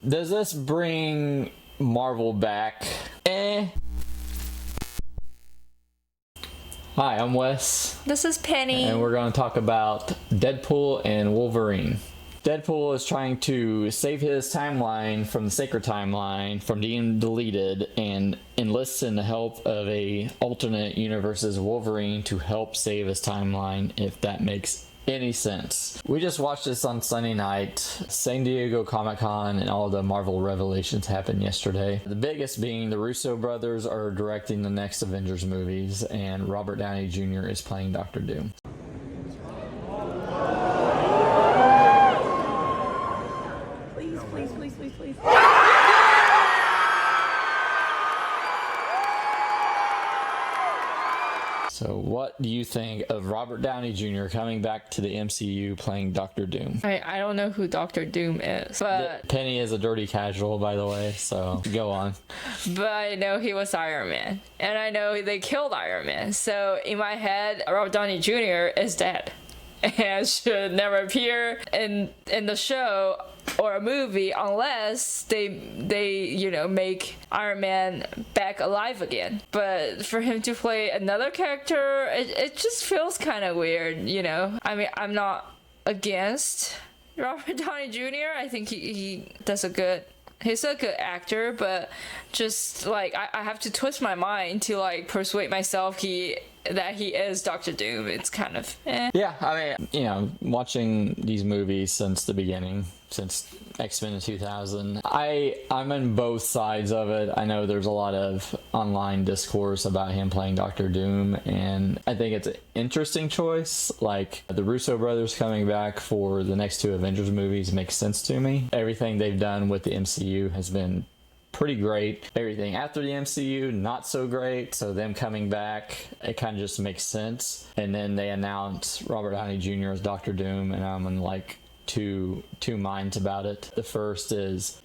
Does this bring Marvel back? Hi, I'm Wes. This is Penny. And we're going to talk about Deadpool and Wolverine. Deadpool is trying to save his timeline from the sacred timeline from being deleted and enlists in the help of a alternate universe's Wolverine to help save his timeline, if that makes any sense. We just watched this on Sunday night. San Diego Comic-Con and all the Marvel revelations happened yesterday. The biggest being the Russo brothers are directing the next Avengers movies and Robert Downey Jr. is playing Dr. Doom. Please. So what do you think of Robert Downey Jr. coming back to the MCU playing Dr. Doom? I don't know who Dr. Doom is, but Penny is a dirty casual, by the way, so go on. but I know he was Iron Man, and I know they killed Iron Man. So in my head, Robert Downey Jr. is dead and should never appear in the show or a movie unless they make Iron Man back alive again. But for him to play another character, it just feels kind of weird, I mean, I'm not against Robert Downey Jr. I think he's a good actor, but just like I have to twist my mind to like persuade myself that he is Dr. Doom. It's kind of Yeah, I mean, watching these movies since the beginning, since X-Men in 2000, I'm in both sides of it. I know there's a lot of online discourse about him playing Dr. Doom, and I think it's an interesting choice. Like, the Russo brothers coming back for the next two Avengers movies makes sense to me. Everything they've done with the MCU has been pretty great. Everything after the MCU, not so great. So them coming back, it kind of just makes sense. And then they announce Robert Downey Jr. as Dr. Doom, and I'm in like two minds about it. The first is,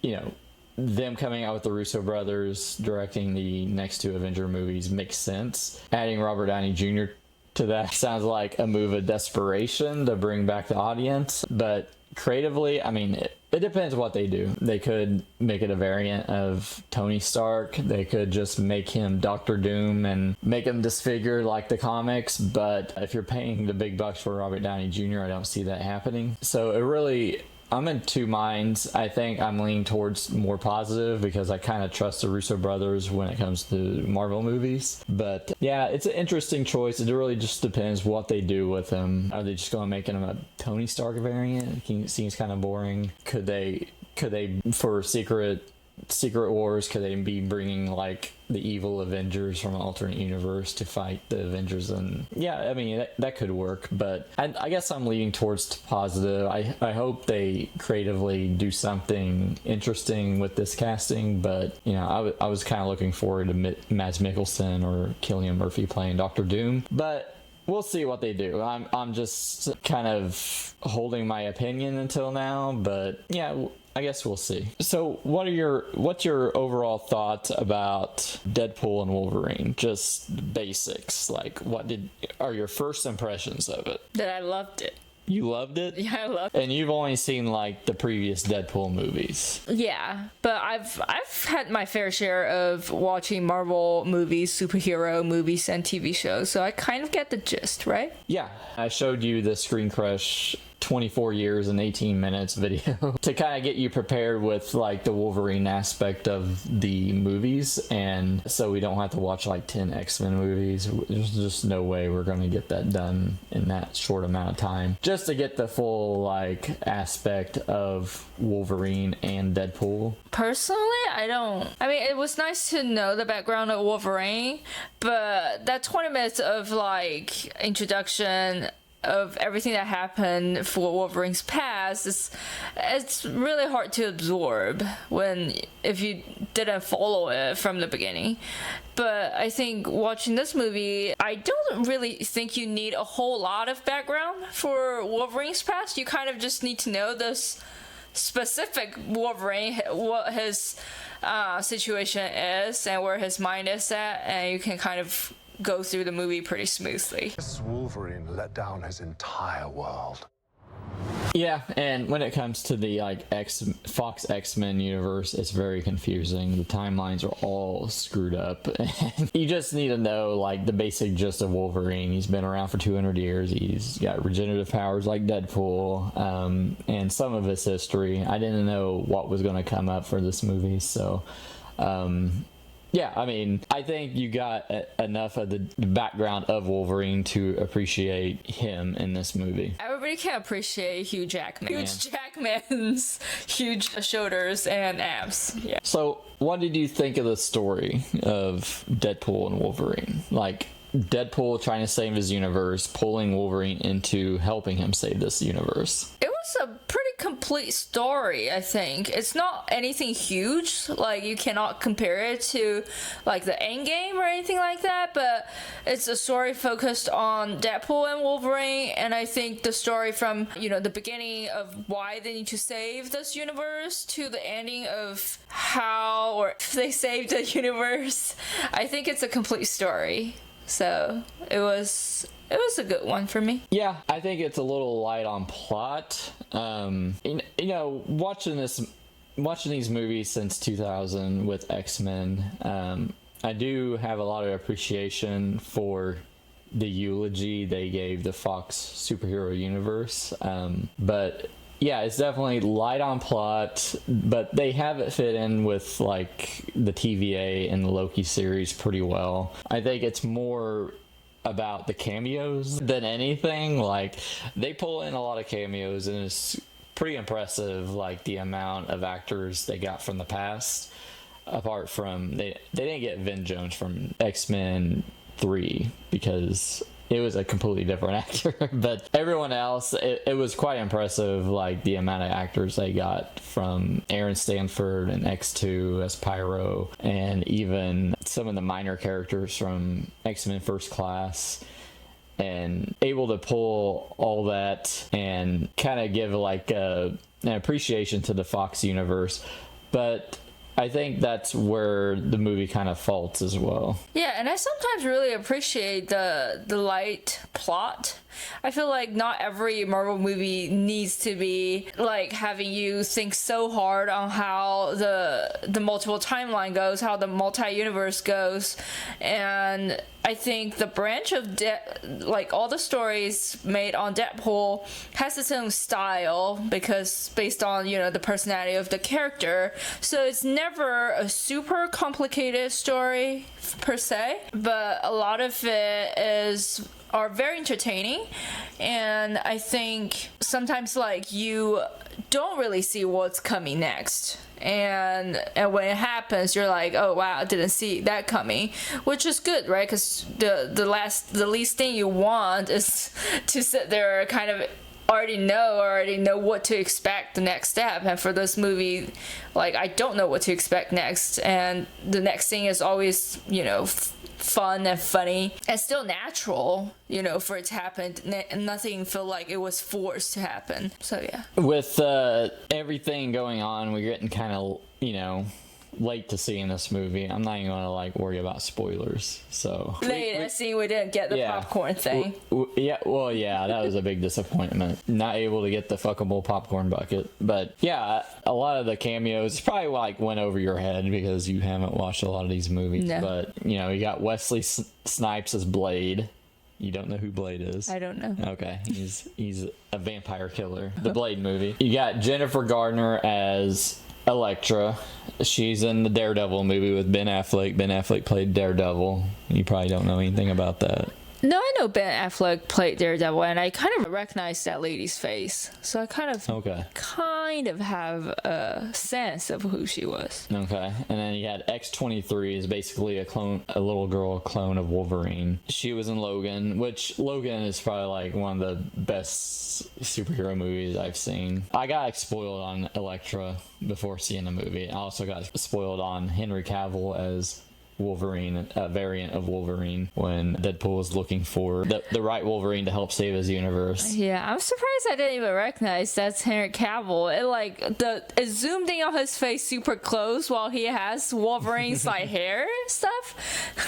them coming out with the Russo brothers directing the next two Avenger movies makes sense. Adding Robert Downey Jr. to that sounds like a move of desperation to bring back the audience, but creatively, I mean, it depends what they do. They could make it a variant of Tony Stark. They could just make him Dr. Doom and make him disfigured like the comics. But if you're paying the big bucks for Robert Downey Jr., I don't see that happening. So I'm in two minds. I think I'm leaning towards more positive because I kind of trust the Russo brothers when it comes to Marvel movies. But yeah, it's an interesting choice. It really just depends what they do with him. Are they just going to make him a Tony Stark variant? It seems kind of boring. Could they for Secret Wars, could they be bringing like the evil Avengers from an alternate universe to fight the Avengers? And yeah, I mean, that could work, but I guess I'm leaning towards positive. I hope they creatively do something interesting with this casting, but I was kind of looking forward to Mads Mikkelsen or Cillian Murphy playing Dr. Doom, but we'll see what they do. I'm just kind of holding my opinion until now, but yeah, I guess we'll see. So what's your overall thoughts about Deadpool and Wolverine? Just basics. Like, what are your first impressions of it? that I loved it. You loved it? Yeah, I loved it. And you've only seen like the previous Deadpool movies. Yeah, but I've had my fair share of watching Marvel movies, superhero movies, and TV shows, so I kind of get the gist, right? Yeah, I showed you the Screen Crush 24 years and 18 minutes video to kind of get you prepared with like the Wolverine aspect of the movies, and so we don't have to watch like 10 X-Men movies. There's just no way we're going to get that done in that short amount of time, just to get the full like aspect of Wolverine and Deadpool. Personally, it was nice to know the background of Wolverine, but that 20 minutes of like introduction of everything that happened for Wolverine's past, it's really hard to absorb if you didn't follow it from the beginning. But I think watching this movie, I don't really think you need a whole lot of background for Wolverine's past. You kind of just need to know this specific Wolverine, what his situation is and where his mind is at, and you can kind of go through the movie pretty smoothly. This Wolverine let down his entire world. Yeah, and when it comes to the like Fox X-Men universe, it's very confusing. The timelines are all screwed up. And you just need to know like the basic gist of Wolverine. He's been around for 200 years. He's got regenerative powers like Deadpool, and some of his history. I didn't know what was going to come up for this movie, so yeah, I mean, I think you got enough of the background of Wolverine to appreciate him in this movie. Everybody can appreciate Hugh Jackman. Jackman's huge shoulders and abs. Yeah. So, what did you think of the story of Deadpool and Wolverine? Like, Deadpool trying to save his universe, pulling Wolverine into helping him save this universe. It was a pretty complete story, I think. It's not anything huge, like you cannot compare it to like the Endgame or anything like that, but it's a story focused on Deadpool and Wolverine, and I think the story from, the beginning of why they need to save this universe to the ending of how or if they saved the universe, I think it's a complete story. So it was a good one for me. Yeah, I think it's a little light on plot. Watching these movies since 2000 with X-Men, I do have a lot of appreciation for the eulogy they gave the Fox superhero universe. But yeah, it's definitely light on plot, but they have it fit in with like the TVA and the Loki series pretty well. I think it's more about the cameos than anything. Like, they pull in a lot of cameos, and it's pretty impressive, like the amount of actors they got from the past. Apart from they didn't get Vin Jones from X-Men 3 because it was a completely different actor, but everyone else, it was quite impressive, like the amount of actors they got from Aaron Stanford and X2 as Pyro, and even some of the minor characters from X-Men First Class, and able to pull all that and kind of give like an appreciation to the Fox universe. But I think that's where the movie kind of faults as well. Yeah, and I sometimes really appreciate the light plot. I feel like not every Marvel movie needs to be like having you think so hard on how the multiple timeline goes, how the multi-universe goes, and I think the branch of like all the stories made on Deadpool has its own style because based on the personality of the character, so it's never a super complicated story per se, but a lot of it are very entertaining, and I think sometimes like you don't really see what's coming next, and when it happens you're like, oh wow, I didn't see that coming, which is good, right? Because the least thing you want is to sit there kind of already know what to expect the next step. And for this movie, like, I don't know what to expect next, and the next thing is always fun and funny and still natural, for it to happen, and nothing feel like it was forced to happen. So yeah, with everything going on, we're getting kind of late to seeing this movie. I'm not even gonna like worry about spoilers. So late, I see we didn't get the popcorn thing. Yeah, that was a big disappointment. Not able to get the fuckable popcorn bucket. But yeah, a lot of the cameos probably like went over your head because you haven't watched a lot of these movies. No. But you got Wesley Snipes as Blade. You don't know who Blade is? I don't know. Okay, he's a vampire killer. The Blade movie. You got Jennifer Garner as Elektra. She's in the Daredevil movie with Ben Affleck. Ben Affleck played Daredevil. You probably don't know anything about that. No, I know Ben Affleck played Daredevil, and I kind of recognize that lady's face. So I kind of have a sense of who she was. Okay. And then you had X-23 is basically a little girl clone of Wolverine. She was in Logan, which Logan is probably like one of the best superhero movies I've seen. I got spoiled on Elektra before seeing the movie. I also got spoiled on Henry Cavill as Wolverine, a variant of Wolverine, when Deadpool was looking for the right Wolverine to help save his universe. Yeah, I'm surprised I didn't even recognize that's Henry Cavill. It zoomed in on his face super close while he has Wolverine's like hair and stuff.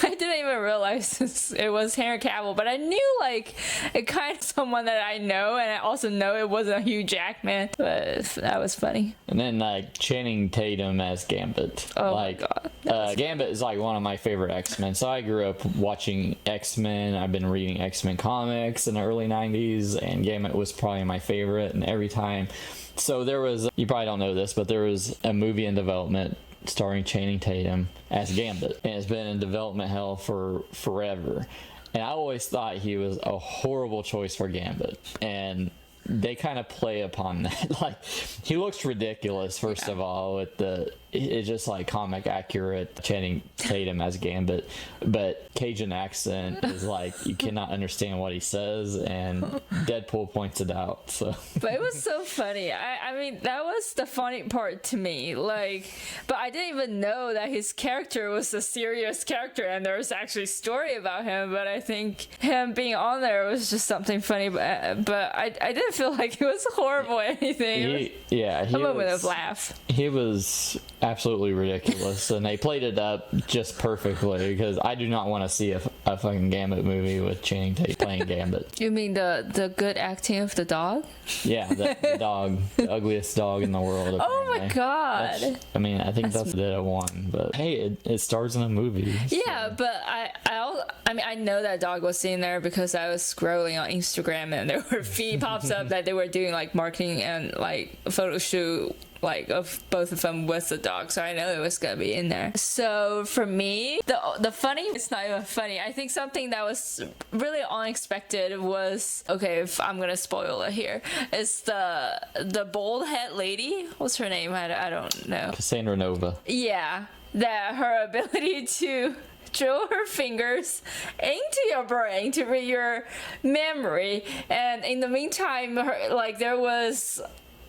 I didn't even realize it was Henry Cavill, but I knew like it kind of someone that I know, and I also know it wasn't Hugh Jackman. But that was funny. And then Channing Tatum as Gambit. Oh my god, Gambit is like one of my favorite X-Men. So I grew up watching X-Men. I've been reading X-Men comics in the early 90s, and Gambit was probably my favorite. And every time, so there was, you probably don't know this, but there was a movie in development starring Channing Tatum as Gambit, and it's been in development hell for forever. And I always thought he was a horrible choice for Gambit, and they kind of play upon that. Like, he looks ridiculous, first of all, with it's just like comic accurate Channing Tatum as Gambit, but Cajun accent is like you cannot understand what he says, and Deadpool points it out. So, but it was so funny. I mean, that was the funny part to me. Like, but I didn't even know that his character was a serious character, and there was actually a story about him. But I think him being on there was just something funny. But I didn't feel like it was horrible or anything. A moment of laugh. He was absolutely ridiculous, and they played it up just perfectly, because I do not want to see a fucking Gambit movie with Channing Tatum playing Gambit. You mean the good acting of the dog? Yeah, the dog, the ugliest dog in the world. Apparently. Oh my god! I think that's that it won, but hey, it stars in a movie. Yeah, so. But I know that dog was sitting there because I was scrolling on Instagram, and there were feed pops up that they were doing like marketing and like a photo shoot like of both of them with the dog, so I know it was gonna be in there. So for me, the funny, it's not even funny, I think something that was really unexpected was, okay, if I'm gonna spoil it here, is the bald head lady, what's her name, I don't know, Cassandra Nova. Yeah, that her ability to drill her fingers into your brain to read your memory, and in the meantime there was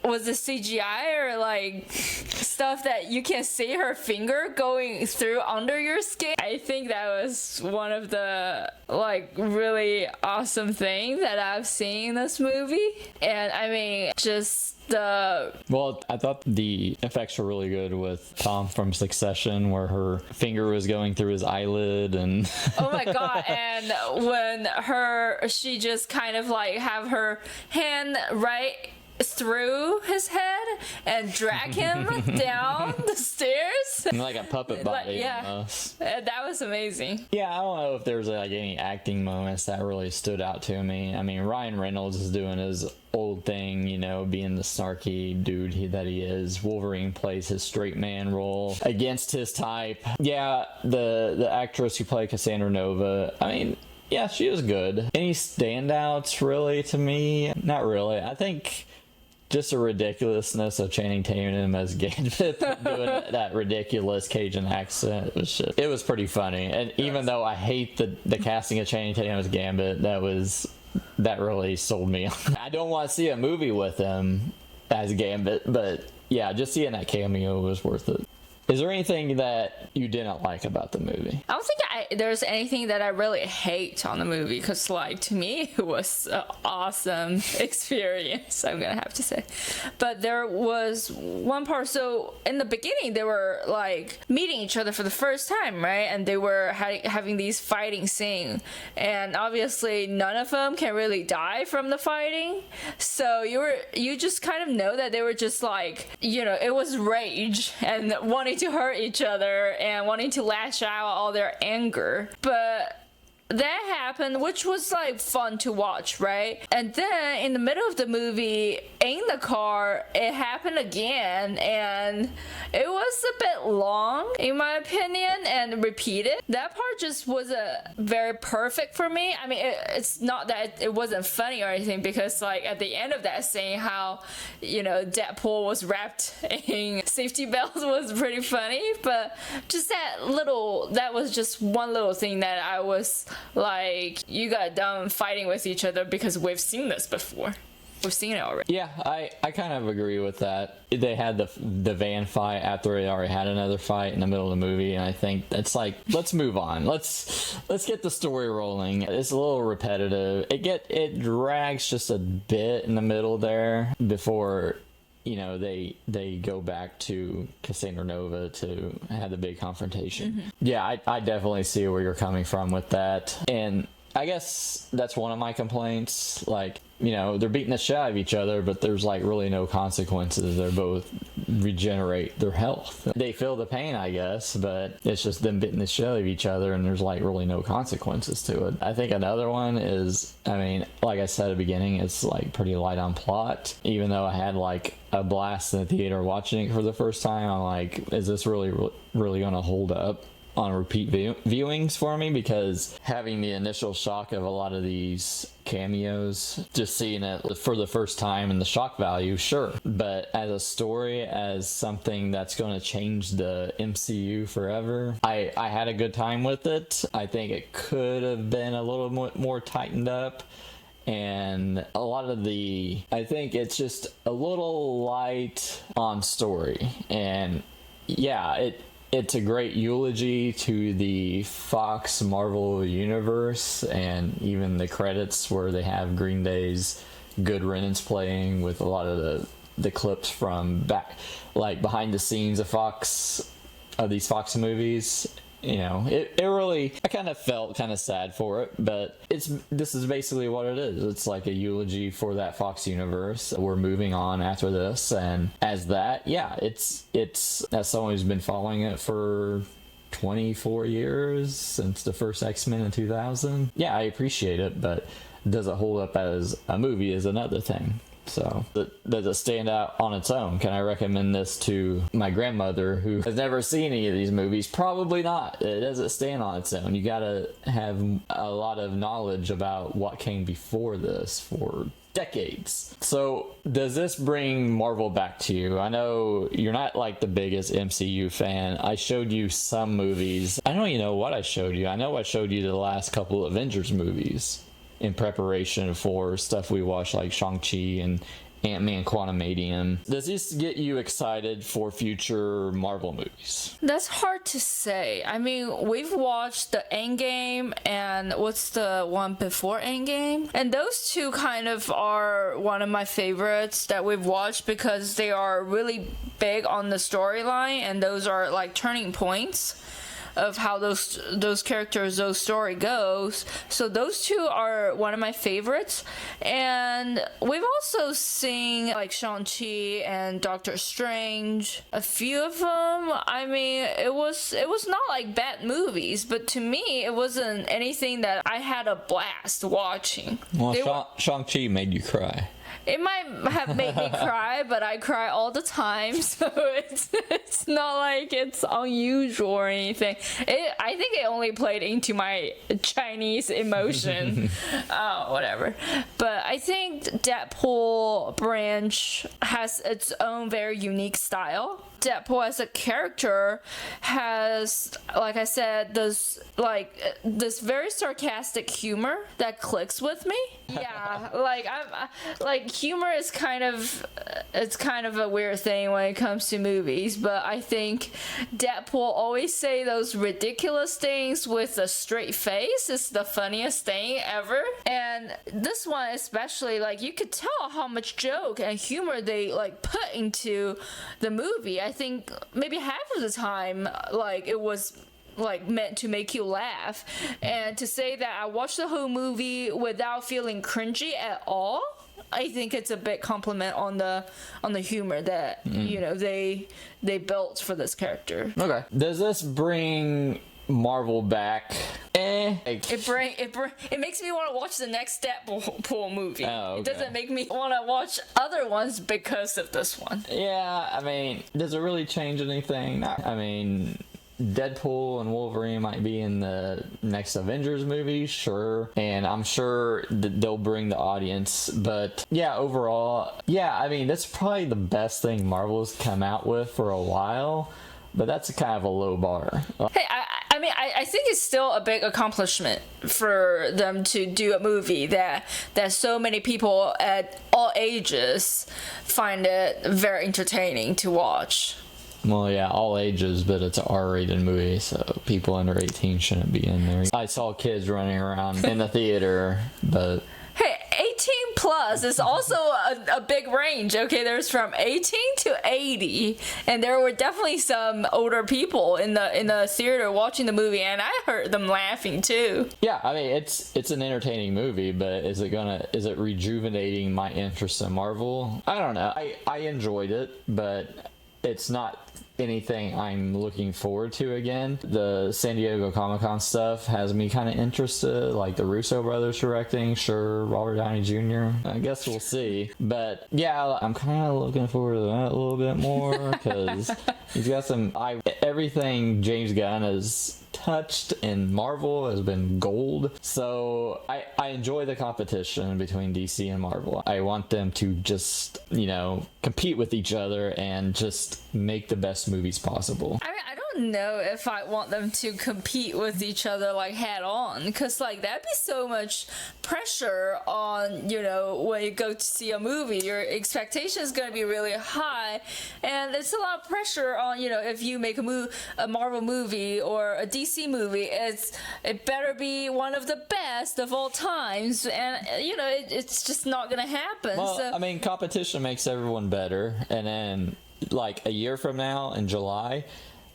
it CGI or like stuff that you can see her finger going through under your skin. I think that was one of the like really awesome things that I've seen in this movie. And I mean, just well, I thought the effects were really good with Tom from Succession, where her finger was going through his eyelid, and oh my god. And when she just kind of like have her hand right through his head and drag him down the stairs like a puppet body. Yeah, almost. That was amazing. Yeah, I don't know if there's like any acting moments that really stood out to me. I mean, Ryan Reynolds is doing his old thing, being the snarky dude that he is. Wolverine plays his straight man role against his type. Yeah, the actress who played Cassandra Nova, I mean, yeah, she was good. Any standouts really to me? Not really. I think just the ridiculousness of Channing Tatum as Gambit doing that ridiculous Cajun accent it was pretty funny. And even though I hate the casting of Channing Tatum as Gambit, that really sold me. I don't want to see a movie with him as Gambit, but yeah, just seeing that cameo was worth it. Is there anything that you didn't like about the movie? I don't think there's anything that I really hate on the movie, because like to me it was an awesome experience, I'm gonna have to say. But there was one part, so in the beginning they were like meeting each other for the first time, right? And they were having these fighting scenes, and obviously none of them can really die from the fighting, so you just kind of know that they were just like, it was rage and wanting to hurt each other and wanting to lash out all their anger. But that happened, which was like fun to watch, right? And then in the middle of the movie, in the car, it happened again, and it was a bit long in my opinion and repeated. That part just wasn't very perfect for me. I mean, it's not that it wasn't funny or anything, because like at the end of that scene, how Deadpool was wrapped in safety belts was pretty funny. But just that was just one little thing that I was like, you got done fighting with each other because we've seen this before. We've seen it already. Yeah, I kind of agree with that. They had the van fight after they already had another fight in the middle of the movie, and I think it's like, let's move on. Let's get the story rolling. It's a little repetitive. It drags just a bit in the middle there before, you know, they go back to Cassandra Nova to have the big confrontation. Yeah, I definitely see where you're coming from with that. And I guess that's one of my complaints. Like, you know, they're beating the shit out of each other, but there's like really no consequences. They're both regenerate their health. They feel the pain, I guess, but it's just them beating the shit out of each other, and there's like really no consequences to it. I think another one is, I mean, like I said at the beginning, it's like pretty light on plot. Even though I had like a blast in the theater watching it for the first time, I'm like, is this really going to hold up on repeat viewings for me? Because having the initial shock of a lot of these cameos, just seeing it for the first time and the shock value, sure, but as a story, as something that's going to change the MCU forever, I had a good time with it. I think it could have been a little more tightened up, and a lot of I think it's just a little light on story. And yeah, it's a great eulogy to the Fox Marvel universe, and even the credits where they have Green Day's Good Riddance playing with a lot of the clips from back, like behind the scenes of these Fox movies. You know, it really, I kind of felt kind of sad for it, but this is basically what it is. It's like a eulogy for that Fox universe. We're moving on after this, and as that, yeah, it's as someone who's been following it for 24 years since the first X-Men in 2000. Yeah, I appreciate it, but does it hold up as a movie is another thing. So, does it stand out on its own? Can I recommend this to my grandmother who has never seen any of these movies? Probably not. It doesn't stand on its own. You gotta have a lot of knowledge about what came before this for decades. So, does this bring Marvel back to you? I know you're not like the biggest MCU fan. I showed you some movies. I don't even know what I showed you. I know I showed you the last couple Avengers movies in preparation for stuff we watched, like Shang-Chi and Ant-Man Quantumanium. Does this get you excited for future Marvel movies? That's hard to say. I mean, we've watched the Endgame and what's the one before Endgame? And those two kind of are one of my favorites that we've watched because they are really big on the storyline, and those are like turning points of how those characters, those story goes. So those two are one of my favorites. And we've also seen like Shang-Chi and Doctor Strange, a few of them. I mean, it was not like bad movies, but to me it wasn't anything that I had a blast watching. Well, Shang-Chi made you cry. It might have made me cry, but I cry all the time, so it's not like it's unusual or anything. I think it only played into my Chinese emotion, whatever. But I think Deadpool branch has its own very unique style. Deadpool as a character has, like I said, this very sarcastic humor that clicks with me. Yeah, like humor is kind of a weird thing when it comes to movies, but I think Deadpool always say those ridiculous things with a straight face is the funniest thing ever. And this one especially, like, you could tell how much joke and humor they like put into the movie. I think maybe half of the time, like, it was like meant to make you laugh. And to say that I watched the whole movie without feeling cringy at all, I think it's a big compliment on the humor that you know they built for this character. Okay. Does this bring Marvel back? It makes me want to watch the next Deadpool movie. Oh, okay. It doesn't make me want to watch other ones because of this one. Yeah, I mean, does it really change anything? I mean, Deadpool and Wolverine might be in the next Avengers movie, sure, and I'm sure that they'll bring the audience, but yeah, overall, yeah, I mean, that's probably the best thing Marvel's come out with for a while, but that's kind of a low bar. Hey, I I mean, I think it's still a big accomplishment for them to do a movie that so many people at all ages find it very entertaining to watch. Well, yeah, all ages, but it's an R-rated movie, so people under 18 shouldn't be in there. I saw kids running around in the theater, but... Hey, 18 plus is also a big range, okay? There's from 18 to 80, and there were definitely some older people in the theater watching the movie, and I heard them laughing too. Yeah, I mean, it's an entertaining movie, but is it rejuvenating my interest in Marvel? I don't know. I enjoyed it, but it's not anything I'm looking forward to again. The San Diego Comic-Con stuff has me kind of interested, like the Russo brothers directing, sure, Robert Downey Jr. I guess we'll see. But yeah, I'm kind of looking forward to that a little bit more because he's got everything James Gunn has touched in Marvel has been gold. So I enjoy the competition between DC and Marvel. I want them to just, compete with each other and just make the best movies possible. I mean, I don't know if I want them to compete with each other like head on, because like that'd be so much pressure on, when you go to see a movie, your expectation is going to be really high, and it's a lot of pressure on, if you make a Marvel movie or a DC movie, it better be one of the best of all times, and it's just not going to happen. Well, so I mean, competition makes everyone better, and then like a year from now in July,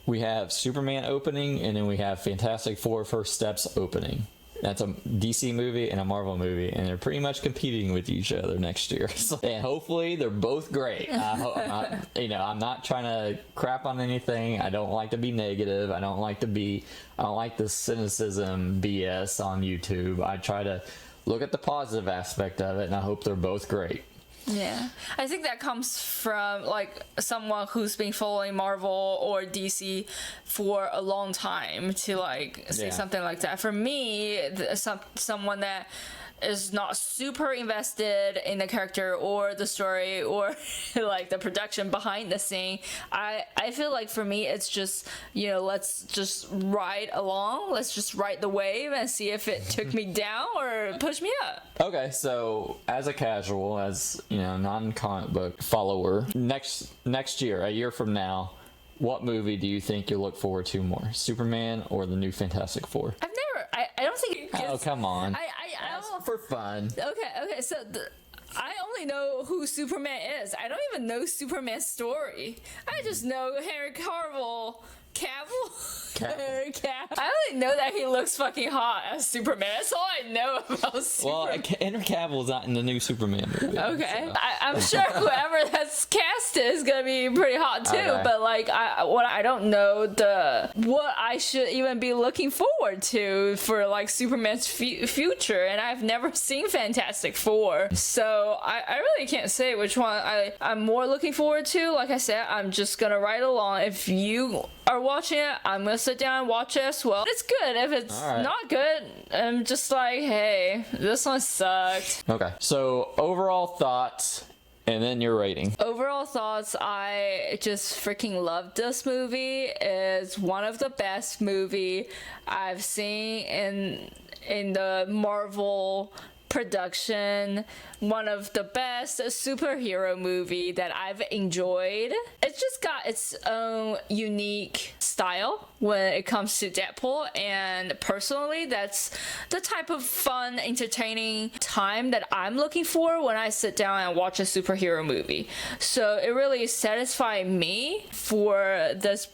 we have Superman opening, and then we have Fantastic Four First Steps opening. That's a DC movie and a Marvel movie, and they're pretty much competing with each other next year. And hopefully they're both great. I'm not trying to crap on anything. I don't like to be negative. I don't like the cynicism BS on YouTube. I try to look at the positive aspect of it, and I hope they're both great. Yeah, I think that comes from like someone who's been following Marvel or DC for a long time to like say something like that. For me, someone that is not super invested in the character or the story or like the production behind the scene, I feel like for me it's just, let's just ride along, let's just ride the wave and see if it took me down or push me up. Okay, so as a casual, as non-comic book follower, next year, a year from now, what movie do you think you'll look forward to more, Superman or the new Fantastic Four? I don't think. Oh, come on. I don't. For fun. Okay. So I only know who Superman is. I don't even know Superman's story. I just know Henry Cavill. I only know that he looks fucking hot as Superman. That's all I know about Superman. Well, Henry Cavill is not in the new Superman movie. Okay. So. I'm sure whoever that's cast is gonna be pretty hot too. Okay. But like, I don't know what I should even be looking forward to for like Superman's future, and I've never seen Fantastic Four, so I really can't say which one I'm more looking forward to. Like I said, I'm just gonna ride along. If you are watching it, I'm gonna sit down and watch it as well. It's good. If it's not good, I'm just like, hey, this one sucked. Okay. So overall thoughts, and then your rating. Overall thoughts, I just freaking love this movie. It's one of the best movie I've seen in the Marvel production, one of the best superhero movie that I've enjoyed. It's just got its own unique style when it comes to Deadpool, and personally that's the type of fun, entertaining time that I'm looking for when I sit down and watch a superhero movie. So it really satisfied me for this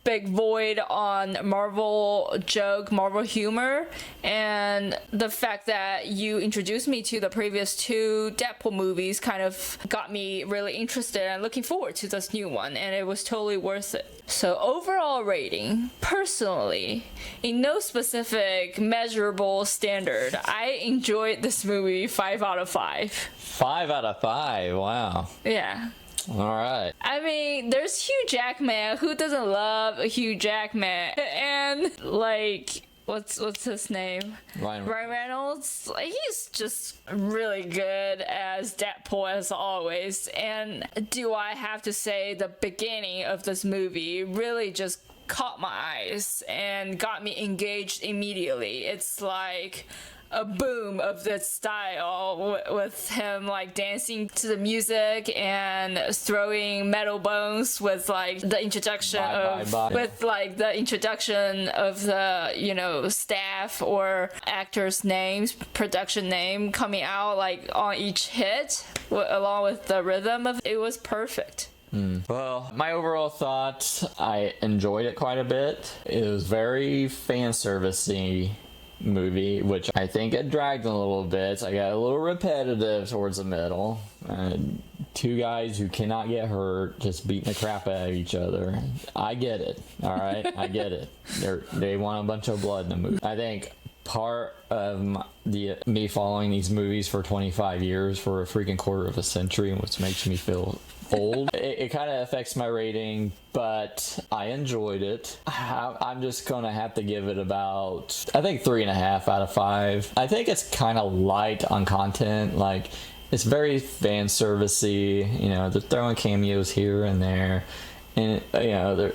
big void on Marvel joke, Marvel humor, and the fact that you introduced me to the previous two Deadpool movies kind of got me really interested and looking forward to this new one, and it was totally worth it. So overall rating, personally, in no specific measurable standard, I enjoyed this movie 5 out of 5. 5 out of 5, wow. Yeah. All right. I mean, there's Hugh Jackman. Who doesn't love Hugh Jackman? And like, what's his name? Ryan Reynolds. Like, he's just really good as Deadpool as always. And do I have to say the beginning of this movie really just caught my eyes and got me engaged immediately. It's like a boom of this style with him like dancing to the music and throwing metal bones with like the introduction with like the introduction of the, you know, staff or actors' names, production name coming out like on each hit along with the rhythm of it was perfect. Well, my overall thought, I enjoyed it quite a bit. It was very fan servicey movie, which I think it dragged a little bit. I got a little repetitive towards the middle. Two guys who cannot get hurt just beating the crap out of each other. I get it. All right, I get it. They want a bunch of blood in the movie. I think part of me following these movies for 25 years, for a freaking quarter of a century, which makes me feel old, it kind of affects my rating, but I enjoyed it. I'm just gonna have to give it about, I think, 3.5 out of 5. I think it's kind of light on content. Like, it's very fan servicey, you know, they're throwing cameos here and there, and you know,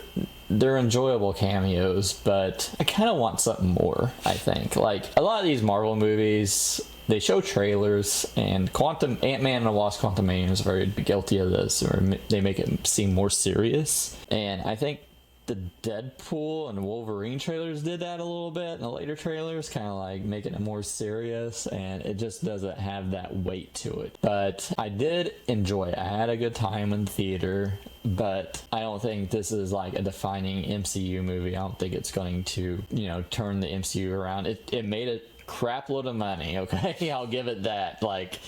they're enjoyable cameos, but I kind of want something more. I think, like, a lot of these Marvel movies, they show trailers, and Ant-Man and the Wasp: Quantumania is very guilty of this, or they make it seem more serious. And I think the Deadpool and Wolverine trailers did that a little bit, and the later trailers kind of like making it more serious, and it just doesn't have that weight to it. But I did enjoy it. I had a good time in the theater, but I don't think this is like a defining MCU movie. I don't think it's going to, you know, turn the MCU around. It made a crap load of money, okay? I'll give it that. Like,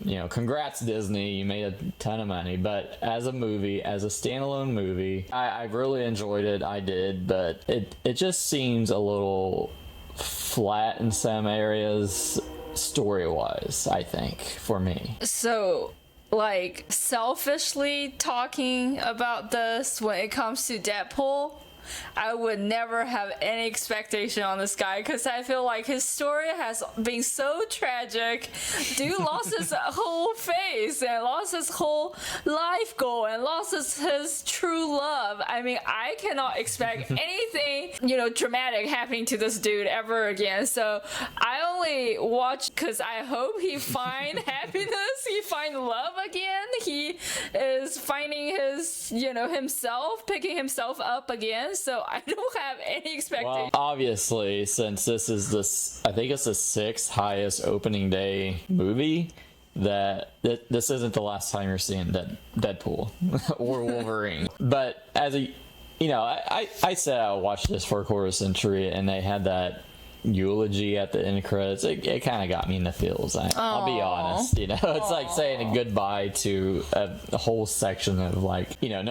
you know, congrats Disney, you made a ton of money. But as a movie, as a standalone movie, I really enjoyed it. I did, but it just seems a little flat in some areas story-wise, I think, for me. So, like, selfishly talking about this when it comes to Deadpool, I would never have any expectation on this guy because I feel like his story has been so tragic. Dude lost his whole face and lost his whole life goal and lost his true love. I mean, I cannot expect anything, you know, dramatic happening to this dude ever again. So I only watch because I hope he find happiness, he find love again. He is finding his, you know, himself, picking himself up again. So I don't have any expectations. Well, obviously, since this is I think it's the 6th highest opening day movie, that this isn't the last time you're seeing Deadpool or Wolverine. But as a, you know, I said I watched this for a quarter century, and they had that eulogy at the end credits. It kind of got me in the feels. I'll be honest, you know. It's like saying a goodbye to a whole section of, like, you know,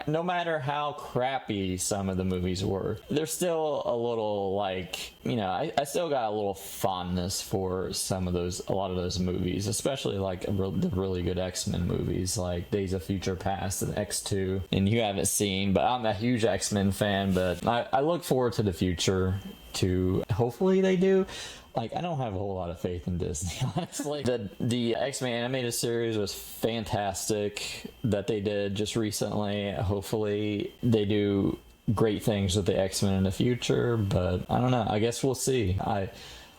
no matter how crappy some of the movies were, there's still a little, like, you know, I still got a little fondness for a lot of those movies, especially like the really good X-Men movies like Days of Future Past and X2, and you haven't seen, but I'm a huge X-Men fan. But I look forward to the future, to hopefully they do. Like, I don't have a whole lot of faith in Disney, honestly. The X-Men animated series was fantastic that they did just recently. Hopefully they do great things with the X-Men in the future, but I don't know. I guess we'll see. I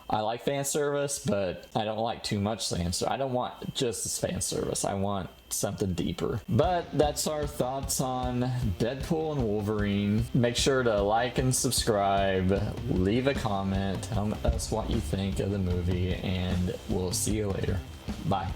like fan service, but I don't like too much fan service. I don't want just fan service. I want something deeper. But that's our thoughts on Deadpool and Wolverine. Make sure to like and subscribe. Leave a comment. Tell us what you think of the movie, and we'll see you later. Bye.